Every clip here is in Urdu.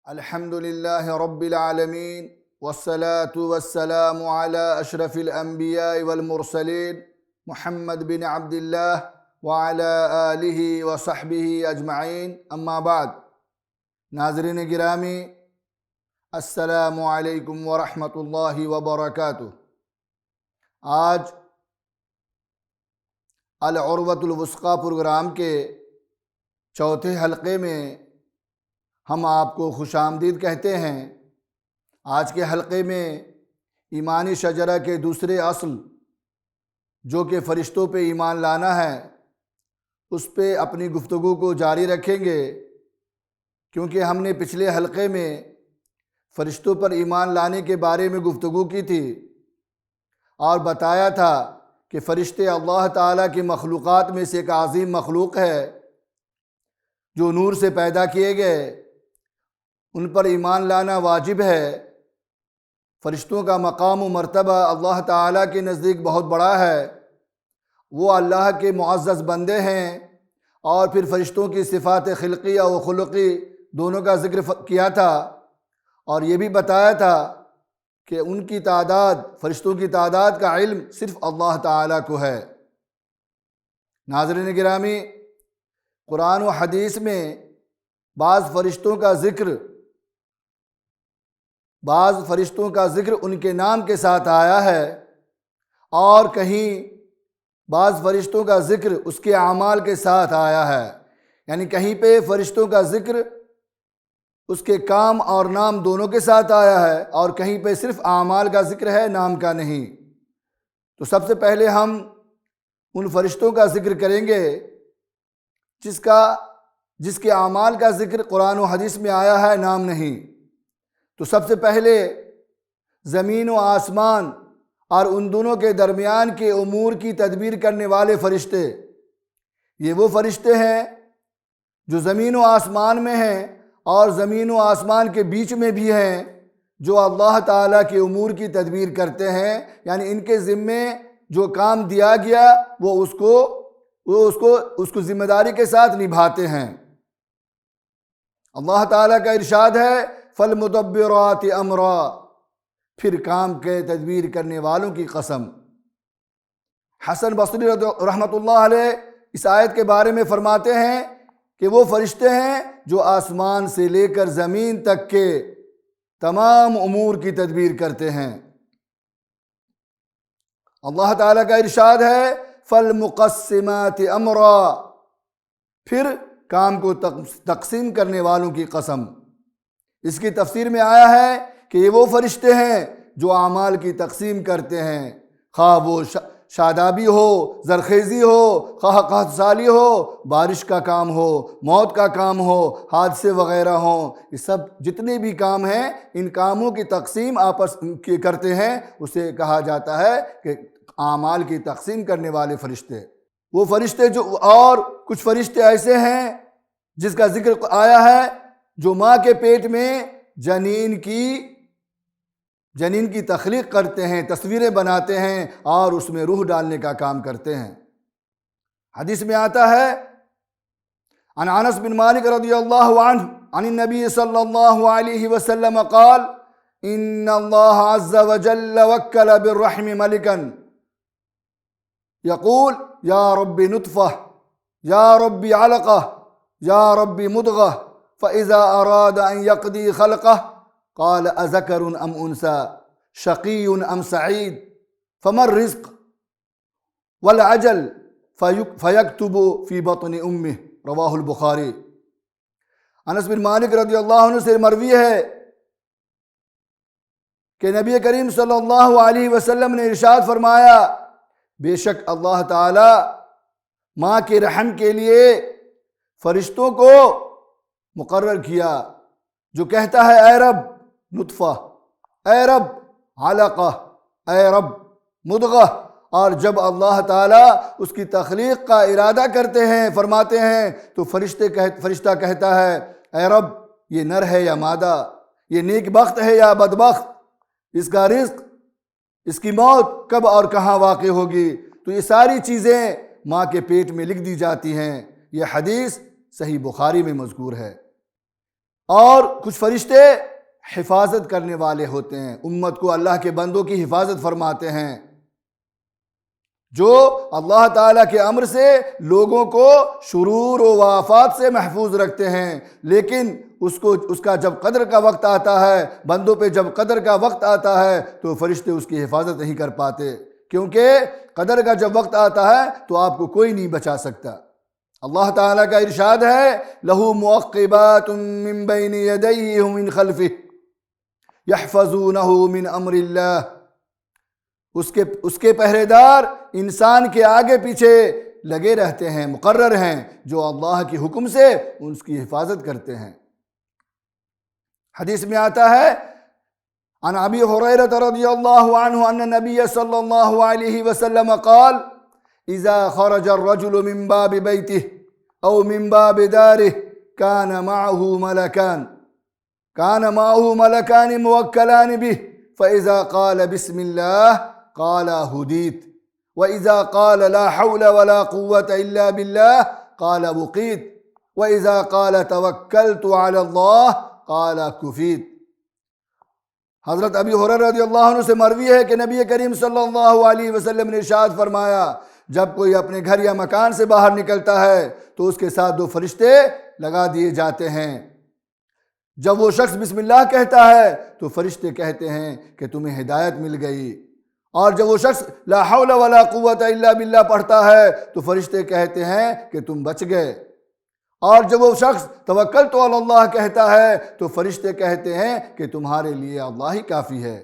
الحمد لله رب العالمين والصلاة والسلام على أشرف الأنبياء والمرسلين محمد بن عبد الله وعلى آله وصحبه أجمعين اما بعد ناظرین گرامی السلام علیکم ورحمۃ اللہ وبرکاتہ۔ آج العروۃ الوثقی پروگرام کے چوتھے حلقے میں ہم آپ کو خوش آمدید کہتے ہیں۔ آج کے حلقے میں ایمانی شجرہ کے دوسرے اصل جو کہ فرشتوں پہ ایمان لانا ہے اس پہ اپنی گفتگو کو جاری رکھیں گے، کیونکہ ہم نے پچھلے حلقے میں فرشتوں پر ایمان لانے کے بارے میں گفتگو کی تھی اور بتایا تھا کہ فرشتے اللہ تعالیٰ کی مخلوقات میں سے ایک عظیم مخلوق ہے جو نور سے پیدا کیے گئے، ان پر ایمان لانا واجب ہے۔ فرشتوں کا مقام و مرتبہ اللہ تعالیٰ کے نزدیک بہت بڑا ہے، وہ اللہ کے معزز بندے ہیں۔ اور پھر فرشتوں کی صفات خلقیہ و خلقی دونوں کا ذکر کیا تھا، اور یہ بھی بتایا تھا کہ ان کی تعداد، فرشتوں کی تعداد کا علم صرف اللہ تعالیٰ کو ہے۔ ناظرین گرامی، قرآن و حدیث میں بعض فرشتوں کا ذکر ان کے نام کے ساتھ آیا ہے، اور کہیں بعض فرشتوں کا ذکر اس کے اعمال کے ساتھ آیا ہے، یعنی کہیں پہ فرشتوں کا ذکر اس کے کام اور نام دونوں کے ساتھ آیا ہے، اور کہیں پہ صرف اعمال کا ذکر ہے، نام کا نہیں۔ تو سب سے پہلے ہم ان فرشتوں کا ذکر کریں گے جس کے اعمال کا ذکر قرآن و حدیث میں آیا ہے، نام نہیں۔ تو سب سے پہلے زمین و آسمان اور ان دونوں کے درمیان کے امور کی تدبیر کرنے والے فرشتے، یہ وہ فرشتے ہیں جو زمین و آسمان میں ہیں اور زمین و آسمان کے بیچ میں بھی ہیں، جو اللہ تعالیٰ کے امور کی تدبیر کرتے ہیں، یعنی ان کے ذمے جو کام دیا گیا وہ اس کو ذمہ داری کے ساتھ نبھاتے ہیں۔ اللہ تعالیٰ کا ارشاد ہے فالمدبرات امرا، پھر کام کے تدبیر کرنے والوں کی قسم۔ حسن بصری رحمۃ اللہ علیہ اس آیت کے بارے میں فرماتے ہیں کہ وہ فرشتے ہیں جو آسمان سے لے کر زمین تک کے تمام امور کی تدبیر کرتے ہیں۔ اللہ تعالیٰ کا ارشاد ہے فالمقسمات امرا، پھر کام کو تقسیم کرنے والوں کی قسم۔ اس کی تفسیر میں آیا ہے کہ یہ وہ فرشتے ہیں جو اعمال کی تقسیم کرتے ہیں، خواہ وہ شادابی ہو، زرخیزی ہو، خواہ قحط سالی ہو، بارش کا کام ہو، موت کا کام ہو، حادثے وغیرہ ہوں، یہ سب جتنے بھی کام ہیں ان کاموں کی تقسیم آپس کی کرتے ہیں، اسے کہا جاتا ہے کہ اعمال کی تقسیم کرنے والے فرشتے۔ وہ فرشتے اور کچھ فرشتے ایسے ہیں جس کا ذکر آیا ہے جو ماں کے پیٹ میں جنین کی تخلیق کرتے ہیں، تصویریں بناتے ہیں اور اس میں روح ڈالنے کا کام کرتے ہیں۔ حدیث میں آتا ہے عن انس بن مالک رضی اللہ عنہ عن النبی صلی اللہ علیہ وسلم قال ان اللہ عز وجل وکل بالرحم ملکا یقول یا رب نطفہ یا رب علقہ یا رب مضغہ فإذا أراد أن يقضي خلقه قال أذكر أم أنثى شقي أم سعيد فما الرزق والعجل فيكتب في بطن أمه رواہ البخاری۔ انس بن مالک رضی اللہ عنہ سے مروی ہے کہ نبی کریم صلی اللہ علیہ وسلم نے ارشاد فرمایا، بے شک اللہ تعالی ماں کے رحم کے لیے فرشتوں کو مقرر کیا، جو کہتا ہے اے رب نطفہ، اے رب علقہ، اے رب مضغہ، اور جب اللہ تعالیٰ اس کی تخلیق کا ارادہ کرتے ہیں، فرماتے ہیں، تو فرشتہ کہتا ہے اے رب یہ نر ہے یا مادہ، یہ نیک بخت ہے یا بدبخت، اس کا رزق، اس کی موت کب اور کہاں واقع ہوگی۔ تو یہ ساری چیزیں ماں کے پیٹ میں لکھ دی جاتی ہیں۔ یہ حدیث صحیح بخاری میں مذکور ہے۔ اور کچھ فرشتے حفاظت کرنے والے ہوتے ہیں، امت کو اللہ کے بندوں کی حفاظت فرماتے ہیں، جو اللہ تعالیٰ کے امر سے لوگوں کو شرور و آفات سے محفوظ رکھتے ہیں، لیکن اس کا جب قدر کا وقت آتا ہے، بندوں پہ جب قدر کا وقت آتا ہے تو فرشتے اس کی حفاظت نہیں کر پاتے، کیونکہ قدر کا جب وقت آتا ہے تو آپ کو کوئی نہیں بچا سکتا۔ اللہ تعالیٰ کا ارشاد ہے لَهُ مُعَقِّبَاتٌ مِّن بَيْنِ يَدَيْهِ وَمِن خَلْفِهِ يَحْفَظُونَهُ مِنْ أَمْرِ اللَّهِ، اس کے پہرے دار انسان کے آگے پیچھے لگے رہتے ہیں، مقرر ہیں، جو اللہ کی حکم سے اس کی حفاظت کرتے ہیں۔ حدیث میں آتا ہے عن ابی ہریرہ رضی اللہ عنہ ان النبی صلی اللہ علیہ وسلم قال اذا خرج الرجل من باب بیته او من باب داره كان معه ملكان موكلان به فإذا قال بسم الله قال هديت وإذا قال لا حول ولا قوة إلا بالله قال وقيت وإذا قال توكلت على الله قال كفيت۔ حضرت ابی ہریرہ رضی اللہ عنہ سے مروی ہے کہ نبی کریم صلی اللہ علیہ وسلم نے ارشاد فرمایا جب کوئی اپنے گھر یا مکان سے باہر نکلتا ہے تو اس کے ساتھ 2 فرشتے لگا دیے جاتے ہیں۔ جب وہ شخص بسم اللہ کہتا ہے تو فرشتے کہتے ہیں کہ تمہیں ہدایت مل گئی، اور جب وہ شخص لا حول ولا قوت الا باللہ پڑھتا ہے تو فرشتے کہتے ہیں کہ تم بچ گئے، اور جب وہ شخص توکلت علی اللہ کہتا ہے تو فرشتے کہتے ہیں کہ تمہارے لیے اللہ ہی کافی ہے۔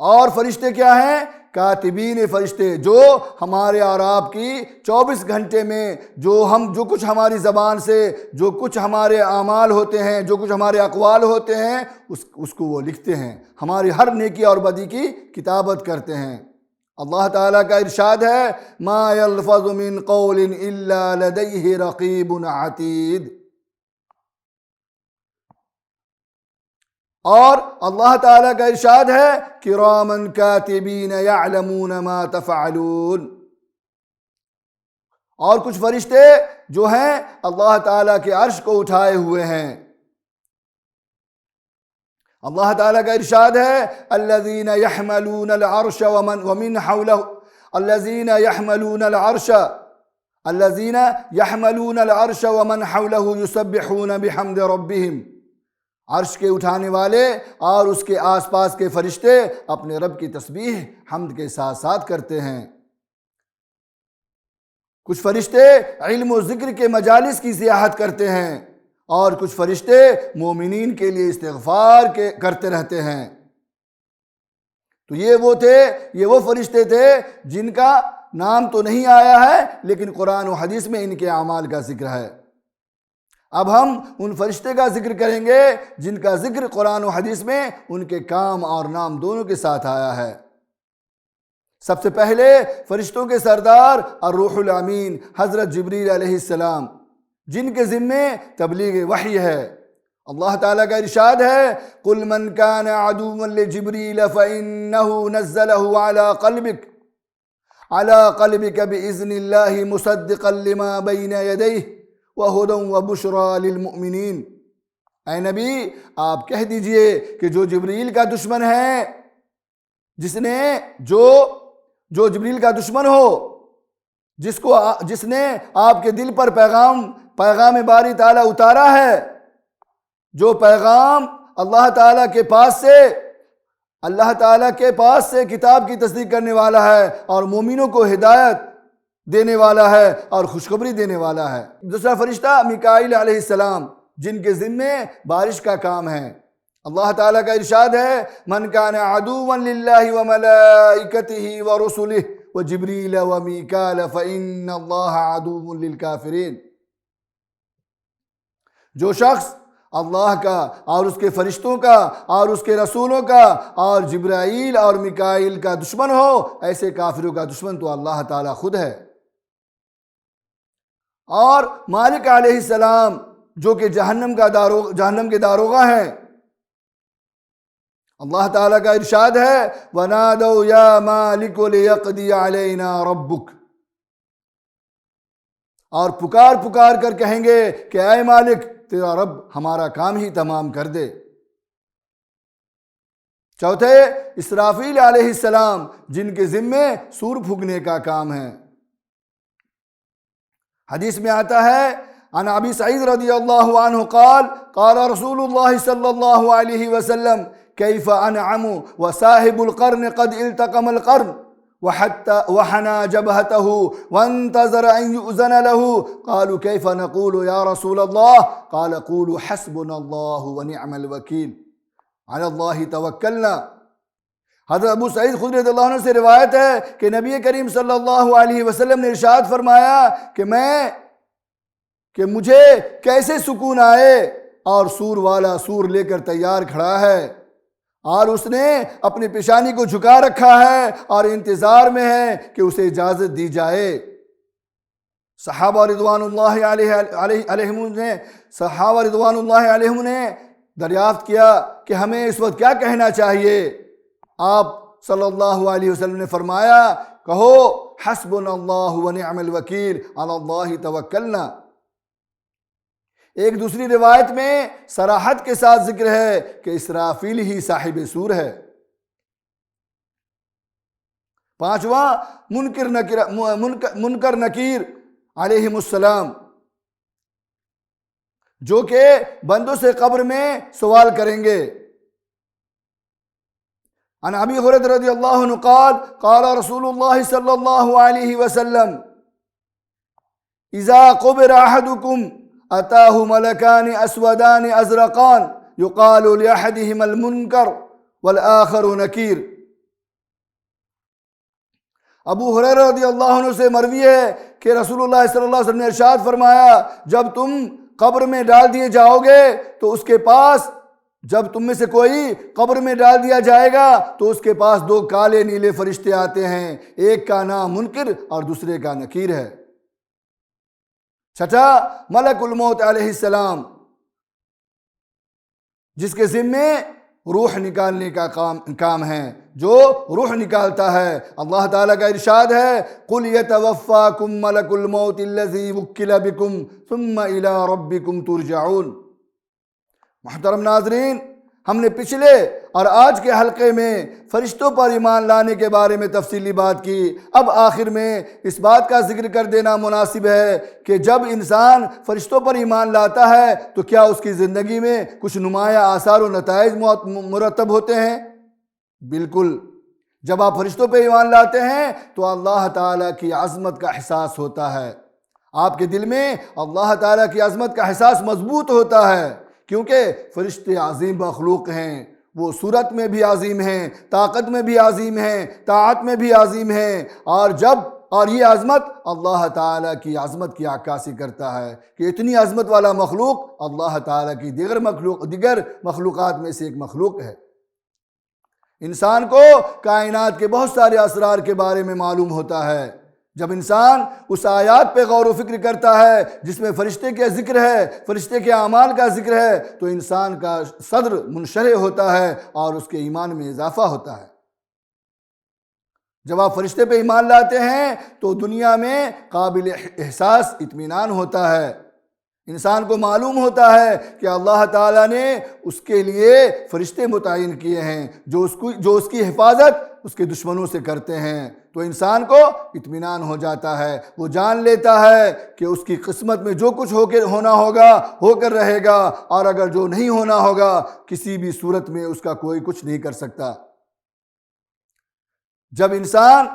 اور فرشتے کیا ہیں؟ کاتبین فرشتے، جو ہمارے اور آپ کی 24 گھنٹے میں جو کچھ ہماری زبان سے، جو کچھ ہمارے اعمال ہوتے ہیں، جو کچھ ہمارے اقوال ہوتے ہیں، اس کو وہ لکھتے ہیں، ہماری ہر نیکی اور بدی کی کتابت کرتے ہیں۔ اللہ تعالیٰ کا ارشاد ہے ما یلفظ من قول الا لدیہ رقیب عتید، اور اللہ تعالیٰ کا ارشاد ہے کراما کاتبین یعلمون ما تفعلون۔ اور کچھ فرشتے جو ہیں اللہ تعالیٰ کے عرش کو اٹھائے ہوئے ہیں۔ اللہ تعالیٰ کا ارشاد ہے الذین یحملون العرش ومن حولہ، الذین یحملون العرش ومن حولہ یسبحون بحمد ربہم، عرش کے اٹھانے والے اور اس کے آس پاس کے فرشتے اپنے رب کی تسبیح حمد کے ساتھ ساتھ کرتے ہیں۔ کچھ فرشتے علم و ذکر کے مجالس کی سیاحت کرتے ہیں، اور کچھ فرشتے مومنین کے لیے استغفار کرتے رہتے ہیں۔ تو یہ وہ فرشتے تھے جن کا نام تو نہیں آیا ہے، لیکن قرآن و حدیث میں ان کے اعمال کا ذکر ہے۔ اب ہم ان فرشتے کا ذکر کریں گے جن کا ذکر قرآن و حدیث میں ان کے کام اور نام دونوں کے ساتھ آیا ہے۔ سب سے پہلے فرشتوں کے سردار الروح الامین حضرت جبریل علیہ السلام، جن کے ذمے تبلیغ وحی ہے۔ اللہ تعالیٰ کا ارشاد ہے قل من کان عدوا لجبریل فإنه نزله على قلبك بإذن الله مصدقا لما بين يديه وَهُدًى وَبُشْرَى لِلْمُؤْمِنِينَ۔ اے نبی آپ کہہ دیجئے کہ جو جبریل کا دشمن ہے، جو جبریل کا دشمن ہو، جس نے آپ کے دل پر پیغام باری تعالیٰ اتارا ہے، جو پیغام اللہ تعالیٰ کے پاس سے کتاب کی تصدیق کرنے والا ہے اور مومنوں کو ہدایت دینے والا ہے اور خوشخبری دینے والا ہے۔ دوسرا فرشتہ میکائیل علیہ السلام، جن کے ذمے بارش کا کام ہے۔ اللہ تعالیٰ کا ارشاد ہے من کان عدوا للہ وملائکتہ ورسلہ وجبریل ومیکال فإن اللہ عدو للکافرین۔ جو شخص اللہ کا اور اس کے فرشتوں کا اور اس کے رسولوں کا اور جبرائیل اور میکائیل کا دشمن ہو، ایسے کافروں کا دشمن تو اللہ تعالیٰ خود ہے۔ اور مالک علیہ السلام، جو کہ جہنم کے داروغہ ہیں۔ اللہ تعالیٰ کا ارشاد ہے وَنَادَوْا يَا مَالِكُ لِيَقْضِيَ عَلَيْنَا رَبُّكَ۔ اور پکار پکار کر کہیں گے کہ اے مالک تیرا رب ہمارا کام ہی تمام کر دے۔ چوتھے اسرافیل علیہ السلام، جن کے ذمے سور پھونکنے کا کام ہے۔ حدیث میں آتا ہے عن ابی سعید رضی اللہ عنہ قال قال رسول اللہ صلی اللہ علیہ وسلم کیف انعم وصاحب القرن قد التقم القرن وحنى جبهته وانتظر ان يؤذن له قالوا كيف نقول يا رسول الله قال قولوا حسبنا الله ونعم الوكيل على الله توکلنا۔ حضرت ابو سعید خدری رضی اللہ عنہ سے روایت ہے کہ نبی کریم صلی اللہ علیہ وسلم نے ارشاد فرمایا کہ مجھے کیسے سکون آئے اور سور والا سور لے کر تیار کھڑا ہے اور اس نے اپنی پیشانی کو جھکا رکھا ہے اور انتظار میں ہے کہ اسے اجازت دی جائے۔ صحابہ رضوان اللہ علیہم نے دریافت کیا کہ ہمیں اس وقت کیا کہنا چاہیے؟ آپ صلی اللہ علیہ وسلم نے فرمایا کہو حسبنا اللہ ونعم الوکیل علی اللہ توکلنا۔ ایک دوسری روایت میں صراحت کے ساتھ ذکر ہے کہ اسرافیل ہی صاحب سور ہے۔ پانچواں منکر نکیر علیہم السلام، جو کہ بندوں سے قبر میں سوال کریں گے۔ عن ابی ہریرہ رضی اللہ عنہ قال قال رسول اللہ صلی اللہ علیہ وسلم اذا قبر احدکم اتاہ ملکان اسودان ازرقان یقال لاحدہما المنکر والآخر نکیر۔ ابو ہریرہ رضی اللہ عنہ سے مروی ہے کہ رسول اللہ صلی اللہ علیہ وسلم نے ارشاد فرمایا جب تم قبر میں ڈال دیے جاؤ گے تو اس کے پاس، جب تم میں سے کوئی قبر میں ڈال دیا جائے گا تو اس کے پاس دو کالے نیلے فرشتے آتے ہیں، ایک کا نام منکر اور دوسرے کا نکیر ہے۔ چھٹا ملک الموت علیہ السلام، جس کے ذمے روح نکالنے کا کام ہے، جو روح نکالتا ہے۔ اللہ تعالیٰ کا ارشاد ہے قُلْ يَتَوَفَّاكُمْ مَلَكُ الْمَوْتِ الَّذِي وُكِّلَ بِكُمْ ثُمَّ إِلَىٰ رَبِّكُمْ تُرْجَعُونَ۔ محترم ناظرین، ہم نے پچھلے اور آج کے حلقے میں فرشتوں پر ایمان لانے کے بارے میں تفصیلی بات کی۔ اب آخر میں اس بات کا ذکر کر دینا مناسب ہے کہ جب انسان فرشتوں پر ایمان لاتا ہے تو کیا اس کی زندگی میں کچھ نمایاں آثار و نتائج مرتب ہوتے ہیں؟ بالکل۔ جب آپ فرشتوں پہ ایمان لاتے ہیں تو اللہ تعالیٰ کی عظمت کا احساس ہوتا ہے، آپ کے دل میں اللہ تعالیٰ کی عظمت کا احساس مضبوط ہوتا ہے، کیونکہ فرشتے عظیم مخلوق ہیں، وہ صورت میں بھی عظیم ہیں، طاقت میں بھی عظیم ہیں، طاعت میں بھی عظیم ہیں، اور یہ عظمت اللہ تعالیٰ کی عظمت کی عکاسی کرتا ہے کہ اتنی عظمت والا مخلوق اللہ تعالیٰ کی دیگر مخلوقات میں سے ایک مخلوق ہے۔ انسان کو کائنات کے بہت سارے اسرار کے بارے میں معلوم ہوتا ہے۔ جب انسان اس آیات پہ غور و فکر کرتا ہے جس میں فرشتے کا ذکر ہے، فرشتے کے اعمال کا ذکر ہے، تو انسان کا صدر منشرح ہوتا ہے اور اس کے ایمان میں اضافہ ہوتا ہے۔ جب آپ فرشتے پہ ایمان لاتے ہیں تو دنیا میں قابل احساس اطمینان ہوتا ہے، انسان کو معلوم ہوتا ہے کہ اللہ تعالیٰ نے اس کے لیے فرشتے متعین کیے ہیں جو اس کی حفاظت اس کے دشمنوں سے کرتے ہیں، تو انسان کو اطمینان ہو جاتا ہے، وہ جان لیتا ہے کہ اس کی قسمت میں جو کچھ ہونا ہوگا ہو کر رہے گا، اور اگر جو نہیں ہونا ہوگا کسی بھی صورت میں اس کا کوئی کچھ نہیں کر سکتا۔ جب انسان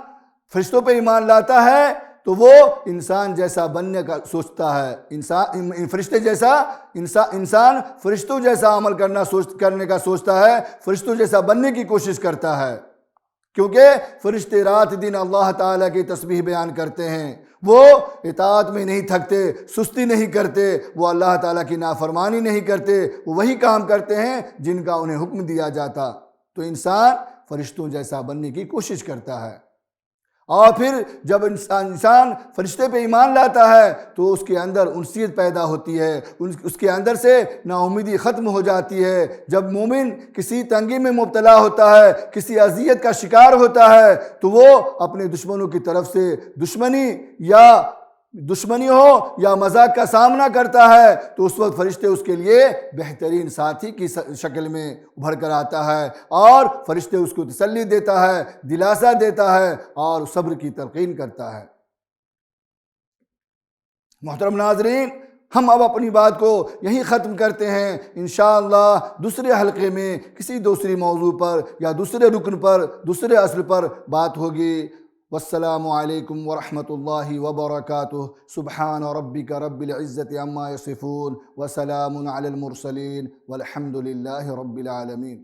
فرشتوں پہ ایمان لاتا ہے تو وہ انسان جیسا بننے کا سوچتا ہے، انسان فرشتوں جیسا عمل کرنے کا سوچتا ہے، فرشتوں جیسا بننے کی کوشش کرتا ہے، کیونکہ فرشتے رات دن اللہ تعالیٰ کی تسبیح بیان کرتے ہیں، وہ اطاعت میں نہیں تھکتے، سستی نہیں کرتے، وہ اللہ تعالیٰ کی نافرمانی نہیں کرتے، وہ وہی کام کرتے ہیں جن کا انہیں حکم دیا جاتا۔ تو انسان فرشتوں جیسا بننے کی کوشش کرتا ہے، اور پھر جب انسان فرشتے پہ ایمان لاتا ہے تو اس کے اندر انسیت پیدا ہوتی ہے، اس کے اندر سے نا امیدی ختم ہو جاتی ہے۔ جب مومن کسی تنگی میں مبتلا ہوتا ہے، کسی اذیت کا شکار ہوتا ہے، تو وہ اپنے دشمنوں کی طرف سے دشمنی یا دشمنی ہو یا مذاق کا سامنا کرتا ہے تو اس وقت فرشتے اس کے لیے بہترین ساتھی کی شکل میں ابھر کر آتا ہے، اور فرشتے اس کو تسلی دیتا ہے، دلاسا دیتا ہے اور صبر کی تلقین کرتا ہے۔ محترم ناظرین، ہم اب اپنی بات کو یہیں ختم کرتے ہیں۔ انشاءاللہ دوسرے حلقے میں کسی دوسری موضوع پر یا دوسرے رکن پر، دوسرے اصل پر بات ہوگی۔ والسلام علیکم ورحمۃ اللہ وبرکاتہ۔ سبحان ربک رب العزت عما یصفون وسلام علی المرسلین والحمد للہ رب العالمین۔